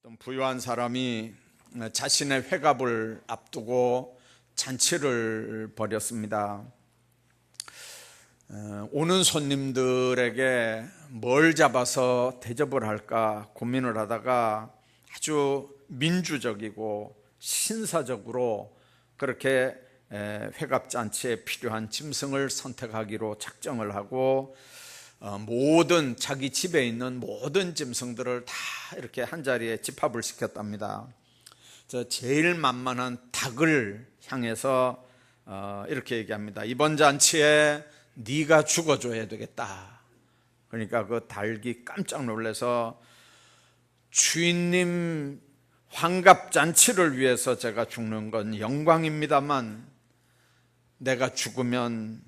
어떤 부유한 사람이 자신의 회갑을 앞두고 잔치를 벌였습니다. 오는 손님들에게 뭘 잡아서 대접을 할까 고민을 하다가 아주 민주적이고 신사적으로 그렇게 회갑잔치에 필요한 짐승을 선택하기로 작정을 하고 모든 자기 집에 있는 모든 짐승들을 다 이렇게 한자리에 집합을 시켰답니다. 제일 만만한 닭을 향해서 이렇게 얘기합니다. 이번 잔치에 네가 죽어줘야 되겠다. 그러니까 그 닭이 깜짝 놀라서 주인님 환갑잔치를 위해서 제가 죽는 건 영광입니다만 내가 죽으면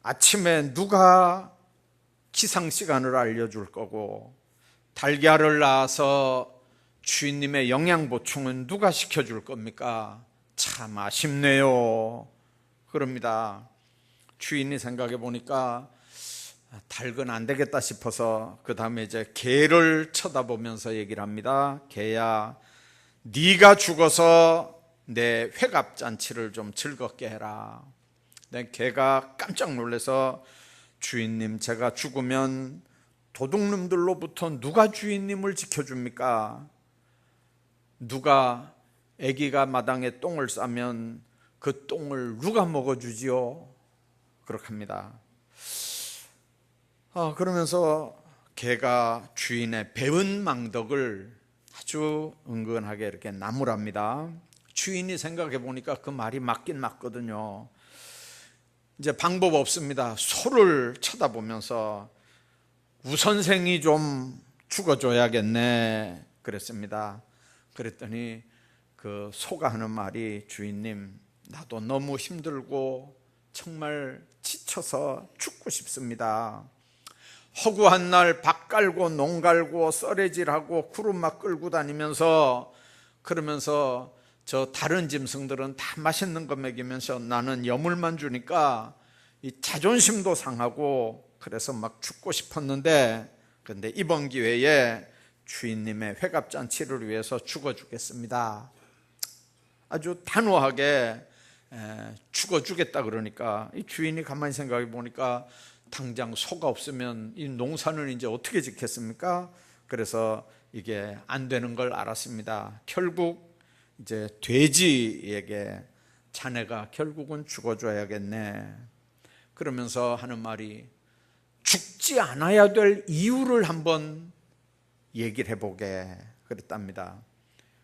아침에 누가 기상시간을 알려줄 거고 달걀을 낳아서 주인님의 영양보충은 누가 시켜줄 겁니까? 참 아쉽네요. 그럽니다. 주인이 생각해 보니까 닭은 안 되겠다 싶어서 그 다음에 이제 개를 쳐다보면서 얘기를 합니다. 개야, 네가 죽어서 내 회갑잔치를 좀 즐겁게 해라. 개가 깜짝 놀라서 주인님, 제가 죽으면 도둑놈들로부터 누가 주인님을 지켜줍니까? 누가 아기가 마당에 똥을 싸면 그 똥을 누가 먹어주지요? 그렇게 합니다. 그러면서 개가 주인의 배은 망덕을 아주 은근하게 이렇게 나무랍니다. 주인이 생각해 보니까 그 말이 맞긴 맞거든요. 이제 방법 없습니다. 소를 쳐다보면서 우선생이 좀 죽어줘야겠네 그랬습니다. 그랬더니 그 소가 하는 말이, 주인님, 나도 너무 힘들고 정말 지쳐서 죽고 싶습니다. 허구한 날 밭 갈고 농 갈고 썰애질하고 구름막 끌고 다니면서 그러면서 저 다른 짐승들은 다 맛있는 거 먹이면서 나는 여물만 주니까 이 자존심도 상하고 그래서 막 죽고 싶었는데, 그런데 이번 기회에 주인님의 회갑잔치를 위해서 죽어주겠습니다. 아주 단호하게 죽어주겠다 그러니까 이 주인이 가만히 생각해 보니까 당장 소가 없으면 이 농사는 이제 어떻게 짓겠습니까? 그래서 이게 안 되는 걸 알았습니다. 결국 이제 돼지에게 자네가 결국은 죽어줘야겠네 그러면서 하는 말이, 죽지 않아야 될 이유를 한번 얘기를 해보게 그랬답니다.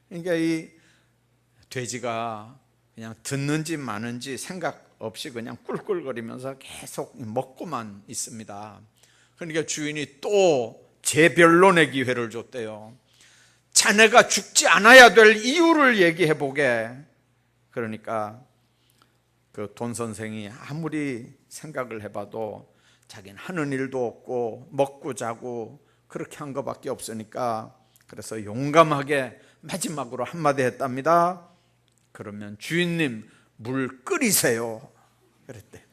그러니까 이 돼지가 그냥 듣는지 마는지 생각 없이 그냥 꿀꿀거리면서 계속 먹고만 있습니다. 그러니까 주인이 또 재변론의 기회를 줬대요. 자네가 죽지 않아야 될 이유를 얘기해 보게. 그러니까 그 돈 선생이 아무리 생각을 해봐도 자기는 하는 일도 없고 먹고 자고 그렇게 한 것밖에 없으니까 그래서 용감하게 마지막으로 한마디 했답니다. 그러면 주인님 물 끓이세요 그랬대요.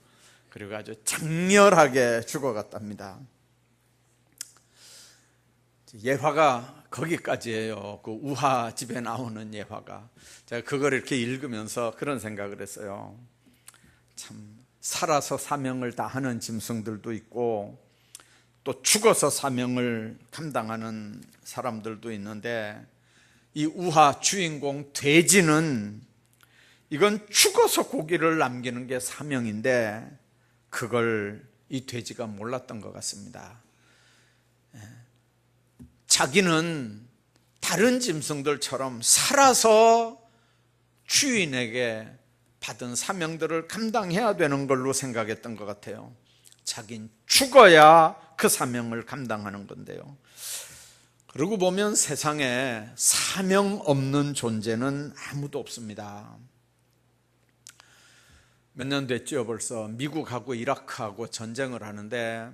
그리고 아주 장렬하게 죽어갔답니다. 예화가 거기까지예요. 그 우화 집에 나오는 예화가. 제가 그걸 이렇게 읽으면서 그런 생각을 했어요. 참 살아서 사명을 다하는 짐승들도 있고 또 죽어서 사명을 감당하는 사람들도 있는데, 이 우화 주인공 돼지는 이건 죽어서 고기를 남기는 게 사명인데 그걸 이 돼지가 몰랐던 것 같습니다. 자기는 다른 짐승들처럼 살아서 주인에게 받은 사명들을 감당해야 되는 걸로 생각했던 것 같아요. 자긴 죽어야 그 사명을 감당하는 건데요. 그러고 보면 세상에 사명 없는 존재는 아무도 없습니다. 몇 년 됐죠 벌써. 미국하고 이라크하고 전쟁을 하는데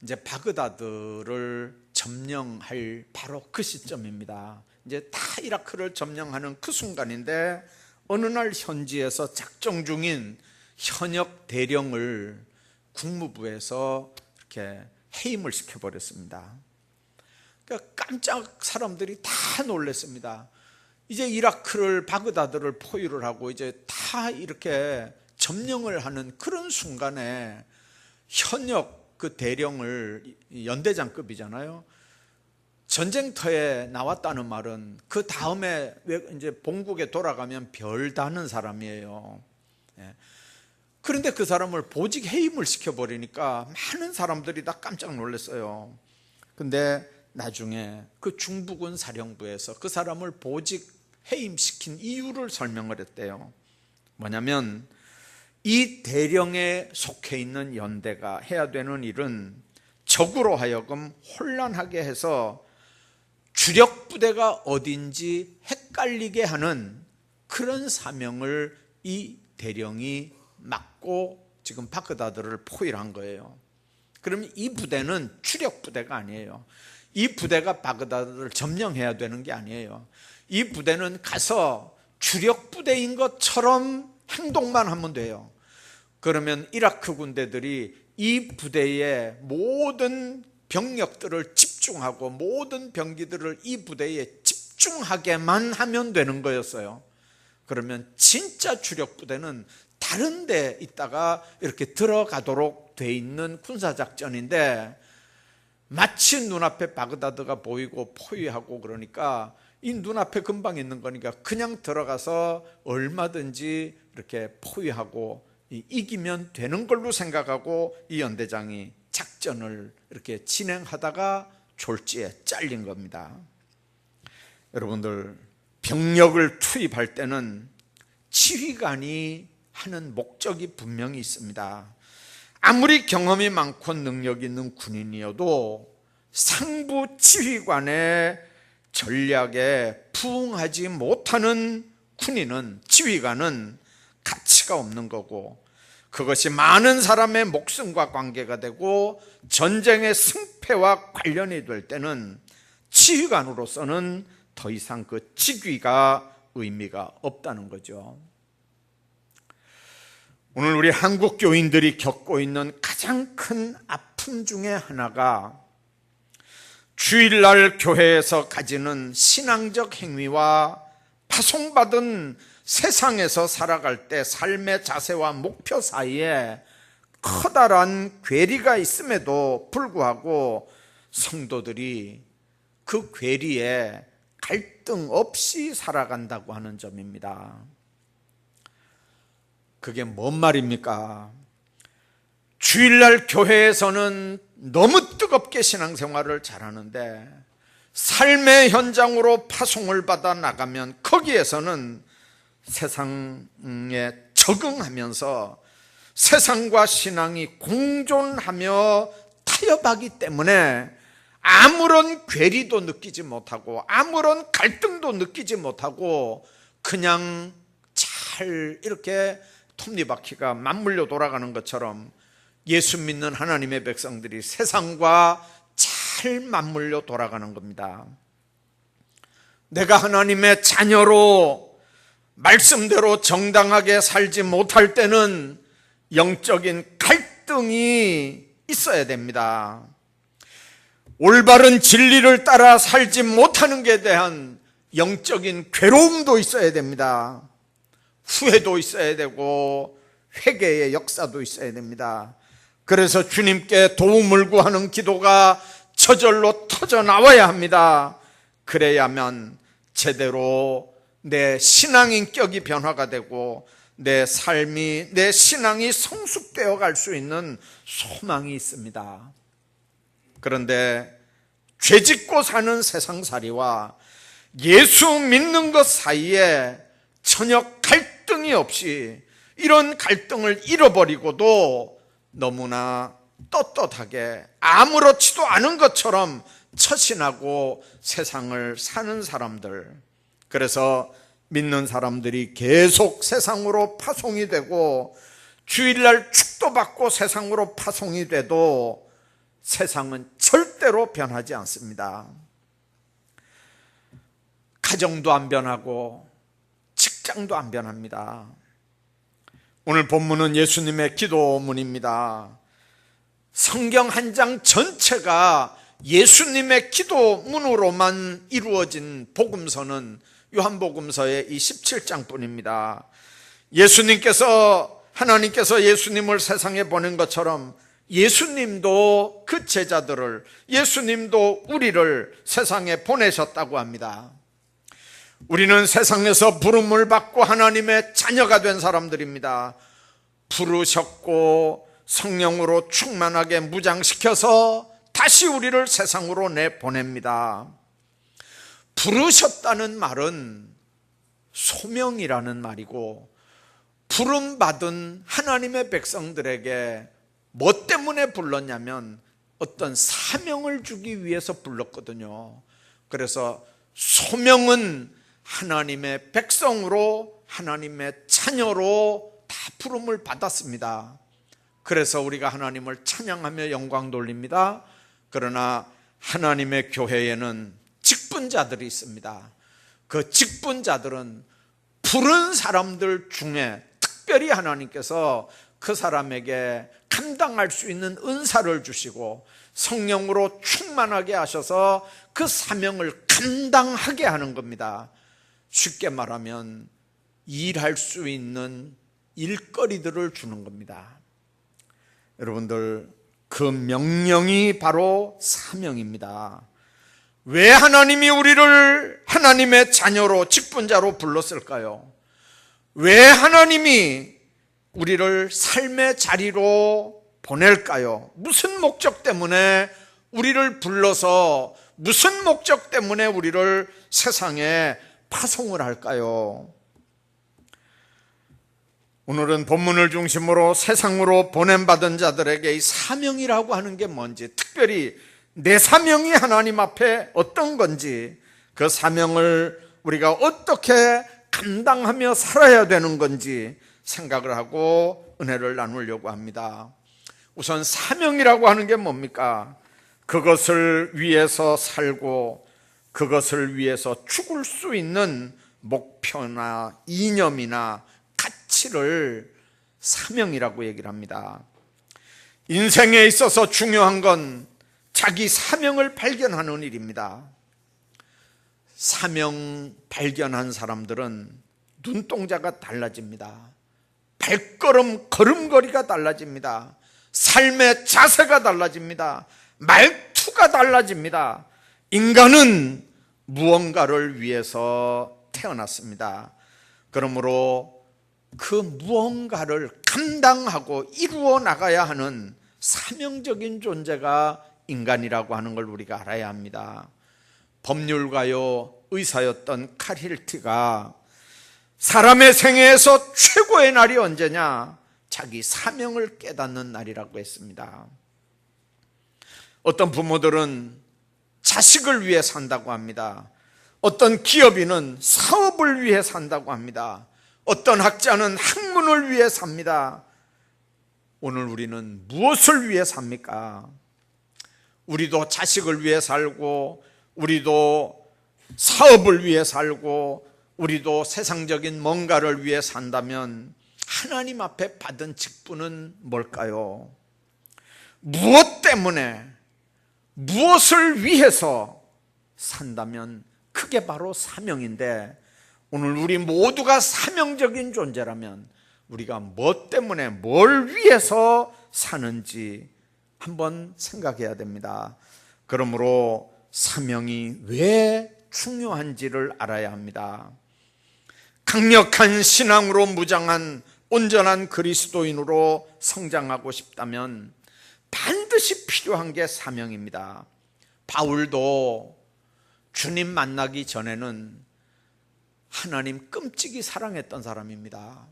이제 바그다드를 점령할 바로 그 시점입니다. 이제 다 이라크를 점령하는 그 순간인데 어느 날 현지에서 작정 중인 현역 대령을 국무부에서 이렇게 해임을 시켜버렸습니다. 그러니까 깜짝 사람들이 다 놀랐습니다. 이제 이라크를 바그다드를 포위를 하고 이제 다 이렇게 점령을 하는 그런 순간에 현역 그 대령을, 연대장급이잖아요, 전쟁터에 나왔다는 말은 그 다음에 이제 본국에 돌아가면 별다는 사람이에요. 그런데 그 사람을 보직 해임을 시켜버리니까 많은 사람들이 다 깜짝 놀랐어요. 근데 나중에 그 중부군 사령부에서 그 사람을 보직 해임시킨 이유를 설명을 했대요. 뭐냐면 이 대령에 속해 있는 연대가 해야 되는 일은 적으로 하여금 혼란하게 해서 주력 부대가 어딘지 헷갈리게 하는 그런 사명을 이 대령이 맡고 지금 바그다드를 포위한 거예요. 그러면 이 부대는 주력 부대가 아니에요. 이 부대가 바그다드를 점령해야 되는 게 아니에요. 이 부대는 가서 주력 부대인 것처럼 행동만 하면 돼요. 그러면 이라크 군대들이 이 부대의 모든 병력들을 집중하고 모든 병기들을 이 부대에 집중하게만 하면 되는 거였어요. 그러면 진짜 주력 부대는 다른 데 있다가 이렇게 들어가도록 돼 있는 군사작전인데, 마치 눈앞에 바그다드가 보이고 포위하고 그러니까 이 눈앞에 금방 있는 거니까 그냥 들어가서 얼마든지 이렇게 포위하고 이기면 되는 걸로 생각하고 이 연대장이 작전을 이렇게 진행하다가 졸지에 잘린 겁니다. 여러분들, 병력을 투입할 때는 지휘관이 하는 목적이 분명히 있습니다. 아무리 경험이 많고 능력 있는 군인이어도 상부 지휘관의 전략에 부응하지 못하는 군인은, 지휘관은 가치가 없는 거고, 그것이 많은 사람의 목숨과 관계가 되고 전쟁의 승패와 관련이 될 때는 지휘관으로서는 더 이상 그 직위가 의미가 없다는 거죠. 오늘 우리 한국 교인들이 겪고 있는 가장 큰 아픔 중에 하나가 주일날 교회에서 가지는 신앙적 행위와 파송받은 세상에서 살아갈 때 삶의 자세와 목표 사이에 커다란 괴리가 있음에도 불구하고 성도들이 그 괴리에 갈등 없이 살아간다고 하는 점입니다. 그게 뭔 말입니까? 주일날 교회에서는 너무 뜨겁게 신앙생활을 잘하는데 삶의 현장으로 파송을 받아 나가면 거기에서는 세상에 적응하면서 세상과 신앙이 공존하며 타협하기 때문에 아무런 괴리도 느끼지 못하고 아무런 갈등도 느끼지 못하고 그냥 잘 이렇게 톱니바퀴가 맞물려 돌아가는 것처럼 예수 믿는 하나님의 백성들이 세상과 잘 맞물려 돌아가는 겁니다. 내가 하나님의 자녀로 말씀대로 정당하게 살지 못할 때는 영적인 갈등이 있어야 됩니다. 올바른 진리를 따라 살지 못하는 것에 대한 영적인 괴로움도 있어야 됩니다. 후회도 있어야 되고 회개의 역사도 있어야 됩니다. 그래서 주님께 도움을 구하는 기도가 저절로 터져 나와야 합니다. 그래야만 제대로 내 신앙인격이 변화가 되고 내 삶이, 내 신앙이 성숙되어 갈 수 있는 소망이 있습니다. 그런데 죄짓고 사는 세상살이와 예수 믿는 것 사이에 전혀 갈등이 없이 이런 갈등을 잃어버리고도 너무나 떳떳하게 아무렇지도 않은 것처럼 처신하고 세상을 사는 사람들, 그래서 믿는 사람들이 계속 세상으로 파송이 되고 주일날 축도받고 세상으로 파송이 돼도 세상은 절대로 변하지 않습니다. 가정도 안 변하고 직장도 안 변합니다. 오늘 본문은 예수님의 기도문입니다. 성경 한 장 전체가 예수님의 기도문으로만 이루어진 복음서는 요한복음서의 이 17장뿐입니다. 하나님께서 예수님을 세상에 보낸 것처럼 예수님도 그 제자들을, 예수님도 우리를 세상에 보내셨다고 합니다. 우리는 세상에서 부름을 받고 하나님의 자녀가 된 사람들입니다. 부르셨고 성령으로 충만하게 무장시켜서 다시 우리를 세상으로 내보냅니다. 부르셨다는 말은 소명이라는 말이고, 부름받은 하나님의 백성들에게 뭐 때문에 불렀냐면 어떤 사명을 주기 위해서 불렀거든요. 그래서 소명은 하나님의 백성으로, 하나님의 자녀로 다 부름을 받았습니다. 그래서 우리가 하나님을 찬양하며 영광 돌립니다. 그러나 하나님의 교회에는 직분자들이 있습니다. 그 직분자들은 부른 사람들 중에 특별히 하나님께서 그 사람에게 감당할 수 있는 은사를 주시고 성령으로 충만하게 하셔서 그 사명을 감당하게 하는 겁니다. 쉽게 말하면 일할 수 있는 일거리들을 주는 겁니다. 여러분들, 그 명령이 바로 사명입니다. 왜 하나님이 우리를 하나님의 자녀로, 직분자로 불렀을까요? 왜 하나님이 우리를 삶의 자리로 보낼까요? 무슨 목적 때문에 우리를 불러서, 무슨 목적 때문에 우리를 세상에 파송을 할까요? 오늘은 본문을 중심으로 세상으로 보냄받은 자들에게 이 사명이라고 하는 게 뭔지, 특별히 내 사명이 하나님 앞에 어떤 건지, 그 사명을 우리가 어떻게 감당하며 살아야 되는 건지 생각을 하고 은혜를 나누려고 합니다. 우선 사명이라고 하는 게 뭡니까? 그것을 위해서 살고 그것을 위해서 죽을 수 있는 목표나 이념이나 가치를 사명이라고 얘기를 합니다. 인생에 있어서 중요한 건 자기 사명을 발견하는 일입니다. 사명 발견한 사람들은 눈동자가 달라집니다. 걸음걸이가 달라집니다. 삶의 자세가 달라집니다. 말투가 달라집니다. 인간은 무언가를 위해서 태어났습니다. 그러므로 그 무언가를 감당하고 이루어 나가야 하는 사명적인 존재가 인간이라고 하는 걸 우리가 알아야 합니다. 법률가요 의사였던 칼 힐티가 사람의 생애에서 최고의 날이 언제냐? 자기 사명을 깨닫는 날이라고 했습니다. 어떤 부모들은 자식을 위해 산다고 합니다. 어떤 기업인은 사업을 위해 산다고 합니다. 어떤 학자는 학문을 위해 삽니다. 오늘 우리는 무엇을 위해 삽니까? 우리도 자식을 위해 살고, 우리도 사업을 위해 살고, 우리도 세상적인 뭔가를 위해 산다면 하나님 앞에 받은 직분은 뭘까요? 무엇 때문에, 무엇을 위해서 산다면 그게 바로 사명인데, 오늘 우리 모두가 사명적인 존재라면 우리가 뭐 때문에, 뭘 위해서 사는지 한번 생각해야 됩니다. 그러므로 사명이 왜 중요한지를 알아야 합니다. 강력한 신앙으로 무장한 온전한 그리스도인으로 성장하고 싶다면 반드시 필요한 게 사명입니다. 바울도 주님 만나기 전에는 하나님 끔찍이 사랑했던 사람입니다.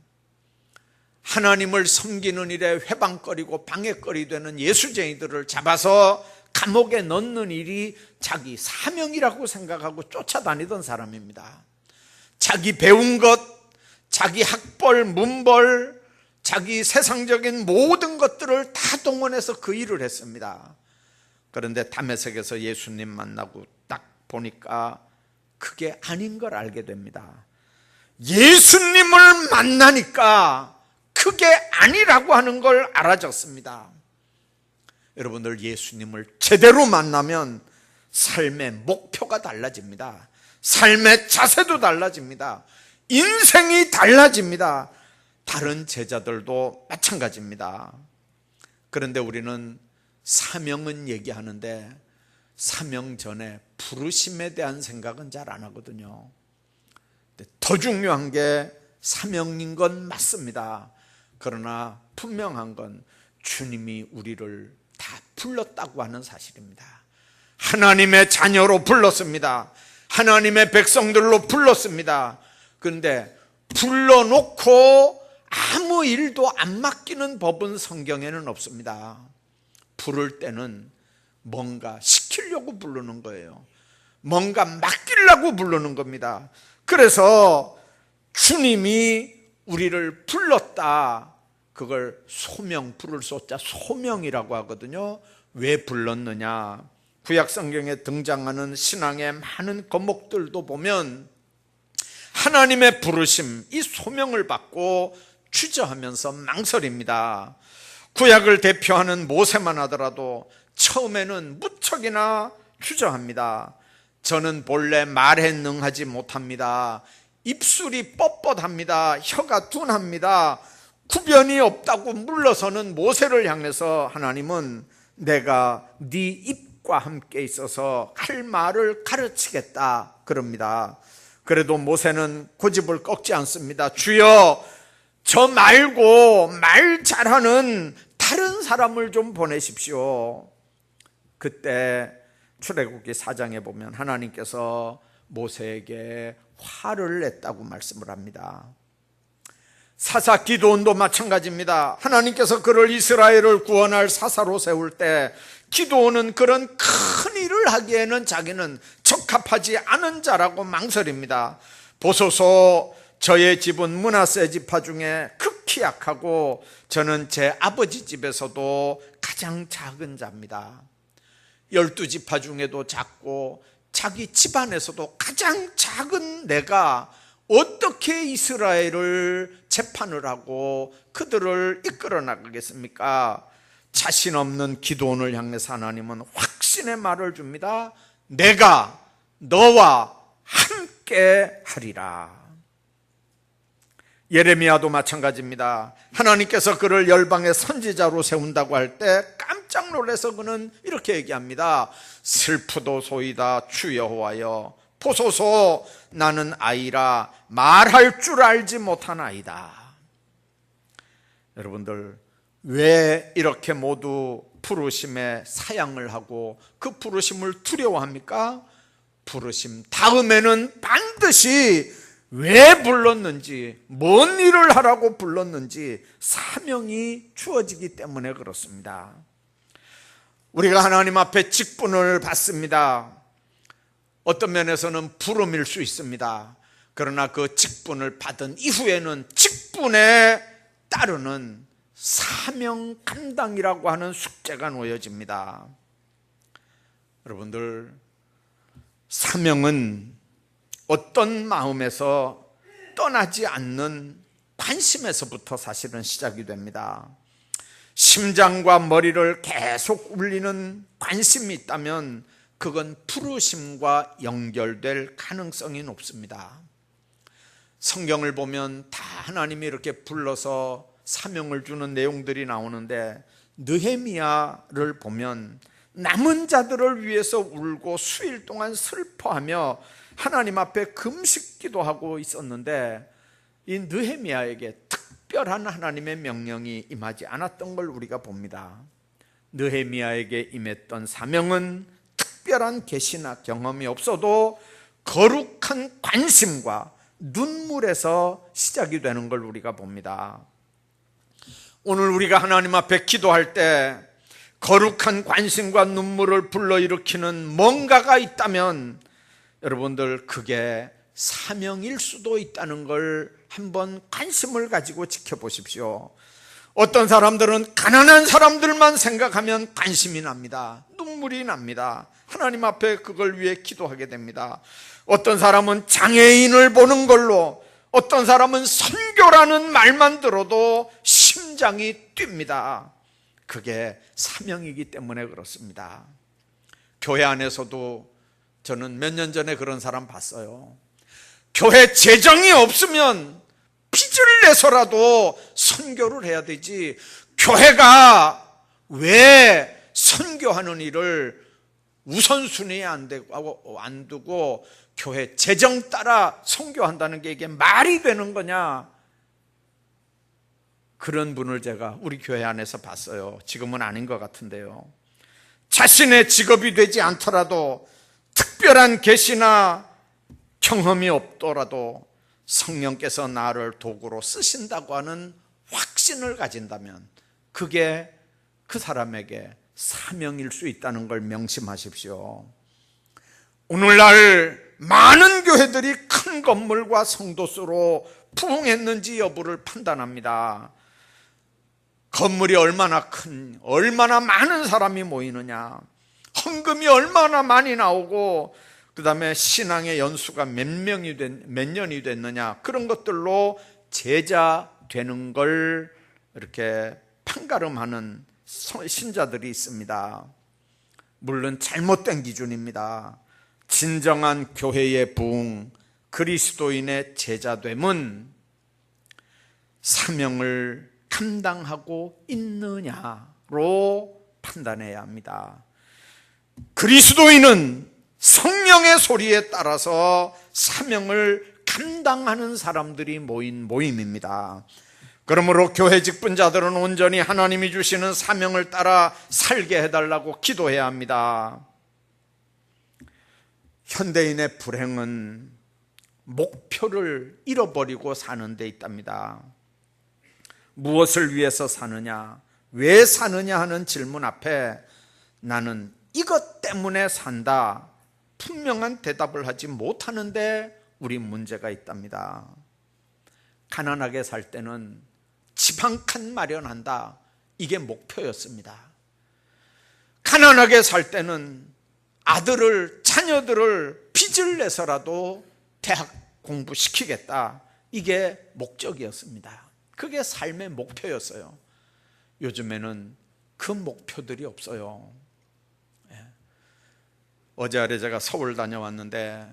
하나님을 섬기는 일에 회방거리고 방해거리 되는 예수쟁이들을 잡아서 감옥에 넣는 일이 자기 사명이라고 생각하고 쫓아다니던 사람입니다. 자기 배운 것, 자기 학벌, 문벌, 자기 세상적인 모든 것들을 다 동원해서 그 일을 했습니다. 그런데 다메섹에서 예수님 만나고 딱 보니까 그게 아닌 걸 알게 됩니다. 예수님을 만나니까 그게 아니라고 하는 걸 알아졌습니다. 여러분들 예수님을 제대로 만나면 삶의 목표가 달라집니다. 삶의 자세도 달라집니다. 인생이 달라집니다. 다른 제자들도 마찬가지입니다. 그런데 우리는 사명은 얘기하는데 사명 전에 부르심에 대한 생각은 잘 안 하거든요. 더 중요한 게 사명인 건 맞습니다. 그러나 분명한 건 주님이 우리를 다 불렀다고 하는 사실입니다. 하나님의 자녀로 불렀습니다. 하나님의 백성들로 불렀습니다. 그런데 불러놓고 아무 일도 안 맡기는 법은 성경에는 없습니다. 부를 때는 뭔가 시키려고 부르는 거예요. 뭔가 맡기려고 부르는 겁니다. 그래서 주님이 우리를 불렀다. 그걸 소명, 부를 쏘자 소명이라고 하거든요. 왜 불렀느냐? 구약 성경에 등장하는 신앙의 많은 거목들도 보면 하나님의 부르심, 이 소명을 받고 주저하면서 망설입니다. 구약을 대표하는 모세만 하더라도 처음에는 무척이나 주저합니다. 저는 본래 말에 능하지 못합니다. 입술이 뻣뻣합니다. 혀가 둔합니다. 구변이 없다고 물러서는 모세를 향해서 하나님은 내가 네 입과 함께 있어서 할 말을 가르치겠다 그럽니다. 그래도 모세는 고집을 꺾지 않습니다. 주여, 저 말고 말 잘하는 다른 사람을 좀 보내십시오. 그때 출애굽기 4장에 보면 하나님께서 모세에게 화를 냈다고 말씀을 합니다. 사사 기드온도 마찬가지입니다. 하나님께서 그를 이스라엘을 구원할 사사로 세울 때 기드온은 그런 큰 일을 하기에는 자기는 적합하지 않은 자라고 망설입니다. 보소서, 저의 집은 므낫세 지파 중에 극히 약하고 저는 제 아버지 집에서도 가장 작은 자입니다. 12지파 중에도 작고 자기 집안에서도 가장 작은 내가 어떻게 이스라엘을 재판을 하고 그들을 이끌어 나가겠습니까? 자신 없는 기드온을 향해서 하나님은 확신의 말을 줍니다. 내가 너와 함께 하리라. 예레미야도 마찬가지입니다. 하나님께서 그를 열방의 선지자로 세운다고 할 때 깜짝 놀라서 그는 이렇게 얘기합니다. 슬프도소이다 주 여호와여, 보소서, 나는 아이라 말할 줄 알지 못한 아이다. 여러분들, 왜 이렇게 모두 부르심에 사양을 하고 그 부르심을 두려워합니까? 부르심 다음에는 반드시 왜 불렀는지, 뭔 일을 하라고 불렀는지 사명이 주어지기 때문에 그렇습니다. 우리가 하나님 앞에 직분을 받습니다. 어떤 면에서는 부름일 수 있습니다. 그러나 그 직분을 받은 이후에는 직분에 따르는 사명 감당이라고 하는 숙제가 놓여집니다. 여러분들, 사명은 어떤 마음에서 떠나지 않는 관심에서부터 사실은 시작이 됩니다. 심장과 머리를 계속 울리는 관심이 있다면 그건 부르심과 연결될 가능성이 높습니다. 성경을 보면 다 하나님이 이렇게 불러서 사명을 주는 내용들이 나오는데, 느헤미야를 보면 남은 자들을 위해서 울고 수일 동안 슬퍼하며 하나님 앞에 금식기도 하고 있었는데, 이 느헤미야에게 특별한 하나님의 명령이 임하지 않았던 걸 우리가 봅니다. 느헤미야에게 임했던 사명은 특별한 계시나 경험이 없어도 거룩한 관심과 눈물에서 시작이 되는 걸 우리가 봅니다. 오늘 우리가 하나님 앞에 기도할 때 거룩한 관심과 눈물을 불러일으키는 뭔가가 있다면 여러분들, 그게 사명일 수도 있다는 걸 한번 관심을 가지고 지켜보십시오. 어떤 사람들은 가난한 사람들만 생각하면 관심이 납니다. 눈물이 납니다. 하나님 앞에 그걸 위해 기도하게 됩니다. 어떤 사람은 장애인을 보는 걸로, 어떤 사람은 선교라는 말만 들어도 심장이 뜁니다. 그게 사명이기 때문에 그렇습니다. 교회 안에서도 저는 몇 년 전에 그런 사람 봤어요. 교회 재정이 없으면 빚을 내서라도 선교를 해야 되지, 교회가 왜 선교하는 일을 우선순위에 안 두고 교회 재정 따라 선교한다는 게 이게 말이 되는 거냐? 그런 분을 제가 우리 교회 안에서 봤어요. 지금은 아닌 것 같은데요. 자신의 직업이 되지 않더라도 특별한 계시나 경험이 없더라도 성령께서 나를 도구로 쓰신다고 하는 확신을 가진다면 그게 그 사람에게 사명일 수 있다는 걸 명심하십시오. 오늘날 많은 교회들이 큰 건물과 성도수로 부흥했는지 여부를 판단합니다. 건물이 얼마나 얼마나 많은 사람이 모이느냐, 헌금이 얼마나 많이 나오고, 그 다음에 신앙의 연수가 몇 년이 됐느냐, 그런 것들로 제자 되는 걸 이렇게 판가름하는 신자들이 있습니다. 물론 잘못된 기준입니다. 진정한 교회의 부흥, 그리스도인의 제자됨은 사명을 감당하고 있느냐로 판단해야 합니다. 그리스도인은 성령의 소리에 따라서 사명을 감당하는 사람들이 모인 모임입니다. 그러므로 교회 직분자들은 온전히 하나님이 주시는 사명을 따라 살게 해달라고 기도해야 합니다. 현대인의 불행은 목표를 잃어버리고 사는 데 있답니다. 무엇을 위해서 사느냐, 왜 사느냐 하는 질문 앞에 나는 이것 때문에 산다, 분명한 대답을 하지 못하는데 우리 문제가 있답니다. 가난하게 살 때는 집 한 칸 마련한다, 이게 목표였습니다. 가난하게 살 때는 자녀들을 빚을 내서라도 대학 공부시키겠다, 이게 목적이었습니다. 그게 삶의 목표였어요. 요즘에는 그 목표들이 없어요. 어제 아래 제가 서울 다녀왔는데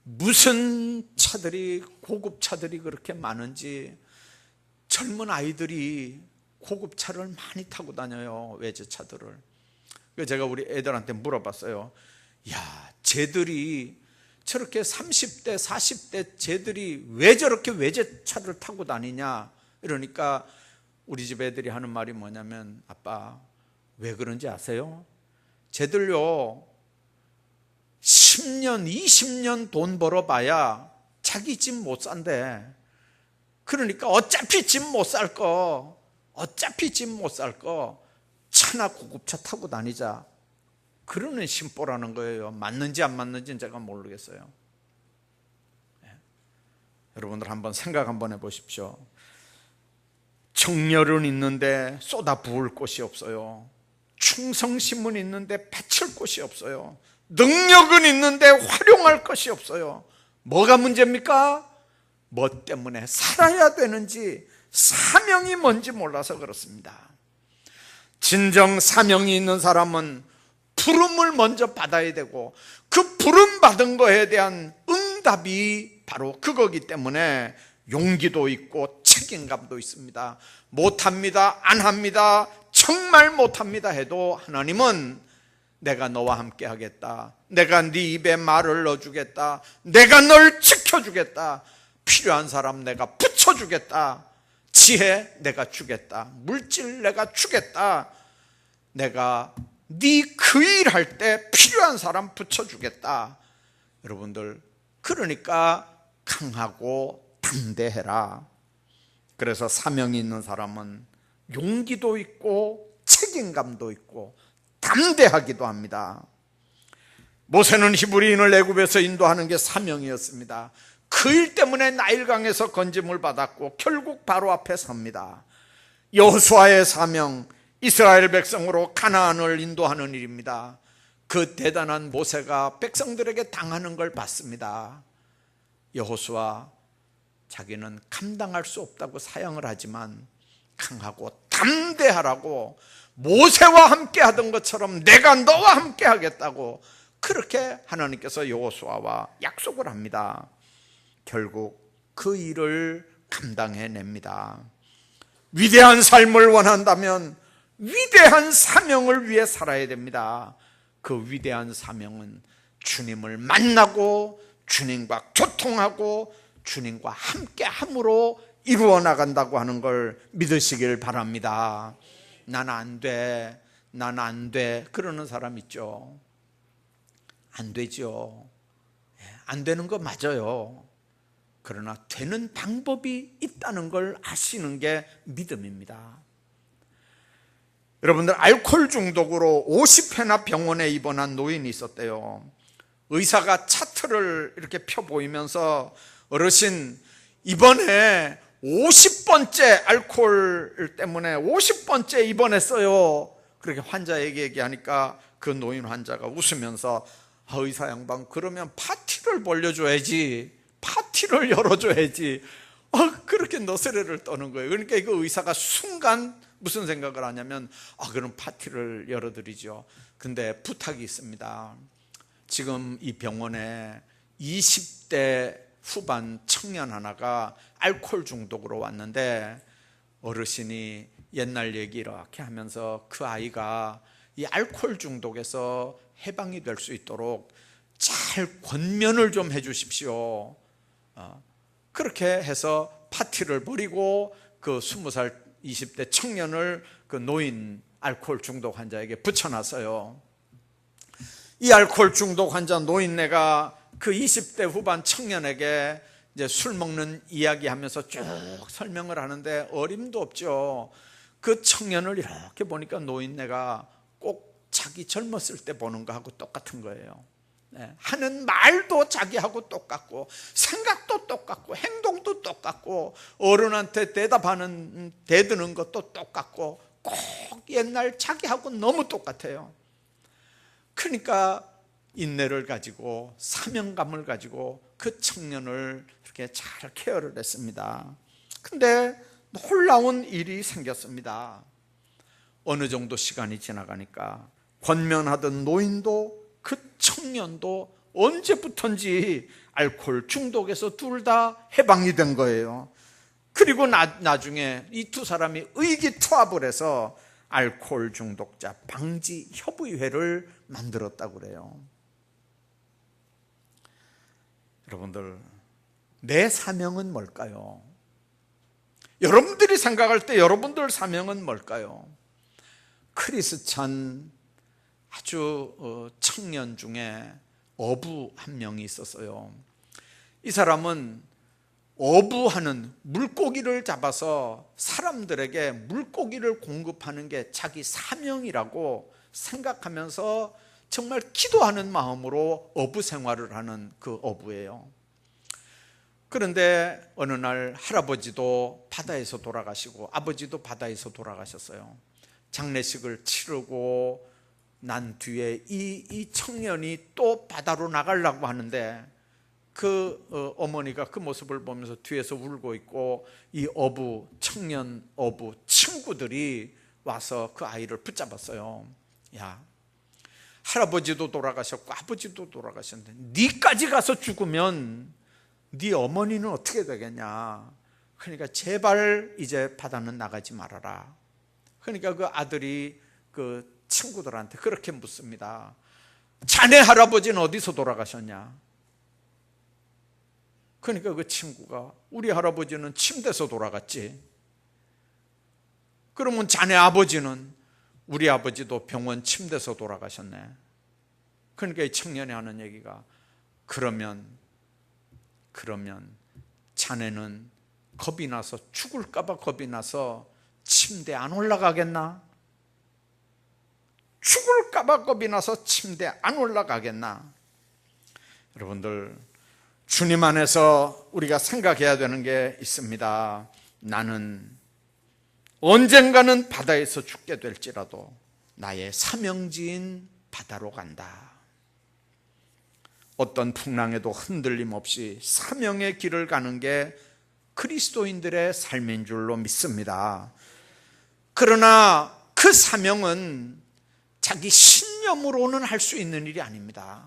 무슨 차들이, 고급 차들이 그렇게 많은지, 젊은 아이들이 고급 차를 많이 타고 다녀요, 외제차들을. 그래서 제가 우리 애들한테 물어봤어요. 야, 쟤들이 저렇게 30대 40대 쟤들이 왜 저렇게 외제차를 타고 다니냐, 이러니까 우리 집 애들이 하는 말이 뭐냐면, 아빠 왜 그런지 아세요? 쟤들요 10년 20년 돈 벌어봐야 자기 집 못 산대. 그러니까 어차피 집 못 살 거 차나 고급차 타고 다니자, 그러는 심보라는 거예요. 맞는지 안 맞는지는 제가 모르겠어요. 여러분들 한번 생각 한번 해보십시오. 정열은 있는데 쏟아 부을 곳이 없어요. 충성심은 있는데 바칠 곳이 없어요. 능력은 있는데 활용할 것이 없어요. 뭐가 문제입니까? 뭐 때문에 살아야 되는지, 사명이 뭔지 몰라서 그렇습니다. 진정 사명이 있는 사람은 부름을 먼저 받아야 되고, 그 부름 받은 거에 대한 응답이 바로 그거기 때문에 용기도 있고 책임감도 있습니다. 못합니다, 안 합니다, 정말 못합니다 해도 하나님은 내가 너와 함께 하겠다, 내가 네 입에 말을 넣어주겠다, 내가 널 지켜주겠다, 필요한 사람 내가 붙여주겠다, 지혜 내가 주겠다, 물질 내가 주겠다, 내가 네 그 일 할 때 필요한 사람 붙여주겠다. 여러분들, 그러니까 강하고 담대해라. 그래서 사명이 있는 사람은 용기도 있고 책임감도 있고 담대하기도 합니다. 모세는 히브리인을 애굽에서 인도하는 게 사명이었습니다. 그 일 때문에 나일강에서 건짐을 받았고 결국 바로 앞에 섭니다. 여호수아의 사명, 이스라엘 백성으로 가나안을 인도하는 일입니다. 그 대단한 모세가 백성들에게 당하는 걸 봤습니다. 여호수아, 자기는 감당할 수 없다고 사양을 하지만 강하고 담대하라고, 모세와 함께 하던 것처럼 내가 너와 함께 하겠다고 그렇게 하나님께서 여호수아와 약속을 합니다. 결국 그 일을 감당해냅니다. 위대한 삶을 원한다면 위대한 사명을 위해 살아야 됩니다. 그 위대한 사명은 주님을 만나고 주님과 교통하고 주님과 함께함으로 이루어 나간다고 하는 걸 믿으시길 바랍니다. 난 안 돼, 난 안 돼 그러는 사람 있죠. 안 되죠. 안 되는 거 맞아요. 그러나 되는 방법이 있다는 걸 아시는 게 믿음입니다. 여러분들, 알코올 중독으로 50회나 병원에 입원한 노인이 있었대요. 의사가 차트를 이렇게 펴보이면서 어르신 이번에 50번째 알코올 때문에 50번째 입원했어요. 그렇게 환자에게 얘기하니까 그 노인 환자가 웃으면서 의사 양반, 그러면 파티를 벌려줘야지, 파티를 열어줘야지, 그렇게 너스레를 떠는 거예요. 그러니까 그 의사가 순간 무슨 생각을 하냐면, 그럼 파티를 열어드리죠. 근데 부탁이 있습니다. 지금 이 병원에 20대 후반 청년 하나가 알코올 중독으로 왔는데, 어르신이 옛날 얘기 이렇게 하면서 그 아이가 이 알코올 중독에서 해방이 될 수 있도록 잘 권면을 좀 해 주십시오. 그렇게 해서 파티를 벌이고 그 20살 20대 청년을 그 노인 알코올 중독 환자에게 붙여놨어요. 이 알코올 중독 환자 노인네가 그 20대 후반 청년에게 이제 술 먹는 이야기 하면서 쭉 설명을 하는데 어림도 없죠. 그 청년을 이렇게 보니까 노인네가 꼭 자기 젊었을 때 보는 거하고 똑같은 거예요. 하는 말도 자기하고 똑같고, 생각도 똑같고, 행동도 똑같고, 어른한테 대드는 것도 똑같고, 꼭 옛날 자기하고 너무 똑같아요. 그러니까 인내를 가지고 사명감을 가지고 그 청년을 이렇게 잘 케어를 했습니다. 근데 놀라운 일이 생겼습니다. 어느 정도 시간이 지나가니까 권면하던 노인도 그 청년도 언제부턴지 알코올 중독에서 둘 다 해방이 된 거예요. 그리고 나중에 이 두 사람이 의기투합을 해서 알코올 중독자 방지 협의회를 만들었다고 그래요. 여러분들, 내 사명은 뭘까요? 여러분들이 생각할 때 여러분들 사명은 뭘까요? 크리스찬 아주 청년 중에 어부 한 명이 있었어요. 이 사람은 어부하는, 물고기를 잡아서 사람들에게 물고기를 공급하는 게 자기 사명이라고 생각하면서 정말 기도하는 마음으로 어부 생활을 하는 그 어부예요. 그런데 어느 날 할아버지도 바다에서 돌아가시고 아버지도 바다에서 돌아가셨어요. 장례식을 치르고 난 뒤에 이 청년이 또 바다로 나가려고 하는데 그 어머니가 그 모습을 보면서 뒤에서 울고 있고, 이 청년 어부 친구들이 와서 그 아이를 붙잡았어요. 야, 할아버지도 돌아가셨고 아버지도 돌아가셨는데 네까지 가서 죽으면 네 어머니는 어떻게 되겠냐. 그러니까 제발 이제 바다는 나가지 말아라. 그러니까 그 아들이 그 친구들한테 그렇게 묻습니다. 자네 할아버지는 어디서 돌아가셨냐? 그러니까 그 친구가 우리 할아버지는 침대에서 돌아갔지. 그러면 자네 아버지는? 우리 아버지도 병원 침대에서 돌아가셨네. 그러니까 이 청년이 하는 얘기가, 그러면 자네는 겁이 나서, 죽을까 봐 겁이 나서 침대 안 올라가겠나? 죽을까 봐 겁이 나서 침대 안 올라가겠나? 여러분들, 주님 안에서 우리가 생각해야 되는 게 있습니다. 나는 언젠가는 바다에서 죽게 될지라도 나의 사명지인 바다로 간다. 어떤 풍랑에도 흔들림 없이 사명의 길을 가는 게 그리스도인들의 삶인 줄로 믿습니다. 그러나 그 사명은 자기 신념으로는 할 수 있는 일이 아닙니다.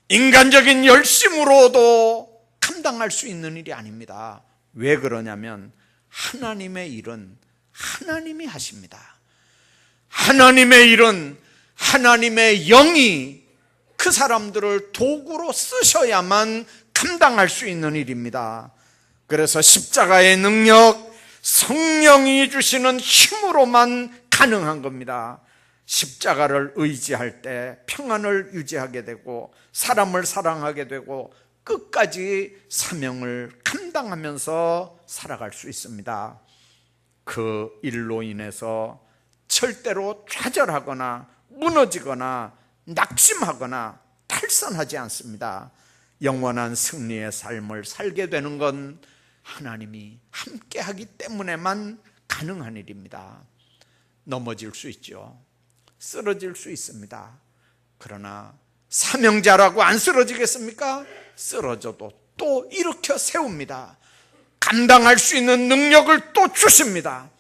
인간적인 열심으로도 감당할 수 있는 일이 아닙니다. 왜 그러냐면 하나님의 일은 하나님이 하십니다. 하나님의 일은 하나님의 영이 그 사람들을 도구로 쓰셔야만 감당할 수 있는 일입니다. 그래서 십자가의 능력, 성령이 주시는 힘으로만 가능한 겁니다. 십자가를 의지할 때 평안을 유지하게 되고 사람을 사랑하게 되고 끝까지 사명을 감당하면서 살아갈 수 있습니다. 그 일로 인해서 절대로 좌절하거나 무너지거나 낙심하거나 탈선하지 않습니다. 영원한 승리의 삶을 살게 되는 건 하나님이 함께하기 때문에만 가능한 일입니다. 넘어질 수 있죠. 쓰러질 수 있습니다. 그러나 사명자라고 안 쓰러지겠습니까? 쓰러져도 또 일으켜 세웁니다. 감당할 수 있는 능력을 또 주십니다.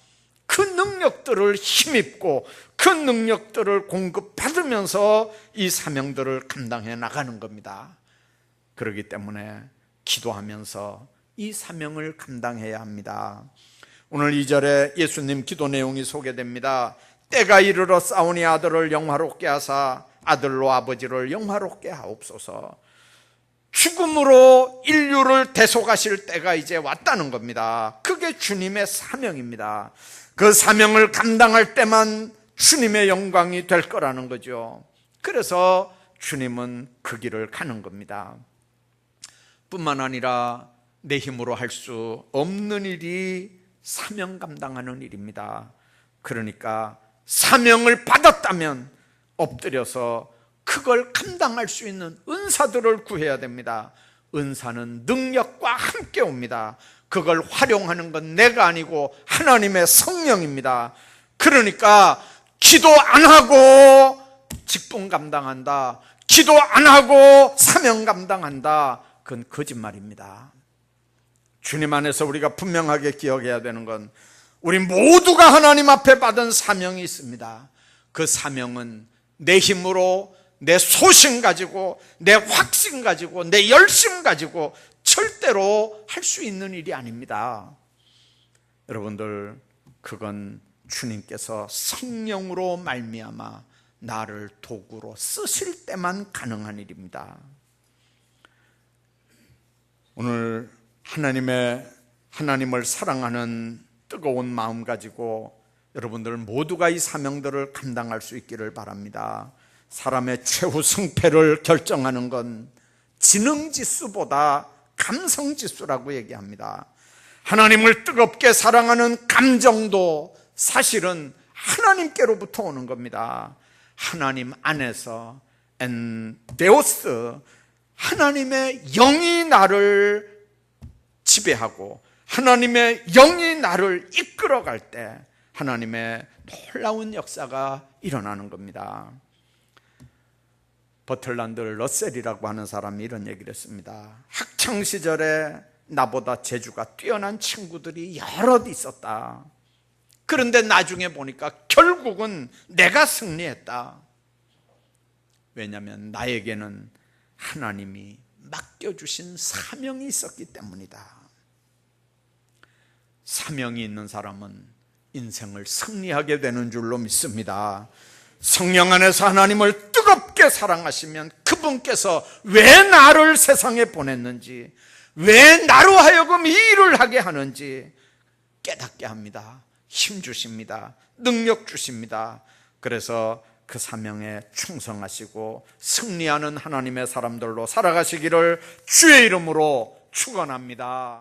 그 능력들을 힘입고 그 능력들을 공급받으면서 이 사명들을 감당해 나가는 겁니다. 그렇기 때문에 기도하면서 이 사명을 감당해야 합니다. 오늘 2절에 예수님 기도 내용이 소개됩니다. 때가 이르러 싸우니 아들을 영화롭게 하사 아들로 아버지를 영화롭게 하옵소서. 죽음으로 인류를 대속하실 때가 이제 왔다는 겁니다. 그게 주님의 사명입니다. 그 사명을 감당할 때만 주님의 영광이 될 거라는 거죠. 그래서 주님은 그 길을 가는 겁니다. 뿐만 아니라 내 힘으로 할 수 없는 일이 사명 감당하는 일입니다. 그러니까 사명을 받았다면 엎드려서 그걸 감당할 수 있는 은사들을 구해야 됩니다. 은사는 능력과 함께 옵니다. 그걸 활용하는 건 내가 아니고 하나님의 성령입니다. 그러니까 기도 안 하고 직분 감당한다, 기도 안 하고 사명 감당한다, 그건 거짓말입니다. 주님 안에서 우리가 분명하게 기억해야 되는 건 우리 모두가 하나님 앞에 받은 사명이 있습니다. 그 사명은 내 힘으로, 내 소신 가지고, 내 확신 가지고, 내 열심 가지고 절대로 할 수 있는 일이 아닙니다. 여러분들, 그건 주님께서 성령으로 말미암아 나를 도구로 쓰실 때만 가능한 일입니다. 오늘 하나님을 사랑하는 뜨거운 마음 가지고 여러분들 모두가 이 사명들을 감당할 수 있기를 바랍니다. 사람의 최후 승패를 결정하는 건 지능지수보다 감성지수라고 얘기합니다. 하나님을 뜨겁게 사랑하는 감정도 사실은 하나님께로부터 오는 겁니다. 하나님 안에서 엔데오스, 하나님의 영이 나를 지배하고 하나님의 영이 나를 이끌어갈 때 하나님의 놀라운 역사가 일어나는 겁니다. 버틀란드 러셀이라고 하는 사람이 이런 얘기를 했습니다. 학창시절에 나보다 재주가 뛰어난 친구들이 여럿 있었다. 그런데 나중에 보니까 결국은 내가 승리했다. 왜냐하면 나에게는 하나님이 맡겨주신 사명이 있었기 때문이다. 사명이 있는 사람은 인생을 승리하게 되는 줄로 믿습니다. 성령 안에서 하나님을 뜨겁게 사랑하시면 그분께서 왜 나를 세상에 보냈는지, 왜 나로 하여금 이 일을 하게 하는지 깨닫게 합니다. 힘 주십니다. 능력 주십니다. 그래서 그 사명에 충성하시고 승리하는 하나님의 사람들로 살아가시기를 주의 이름으로 축원합니다.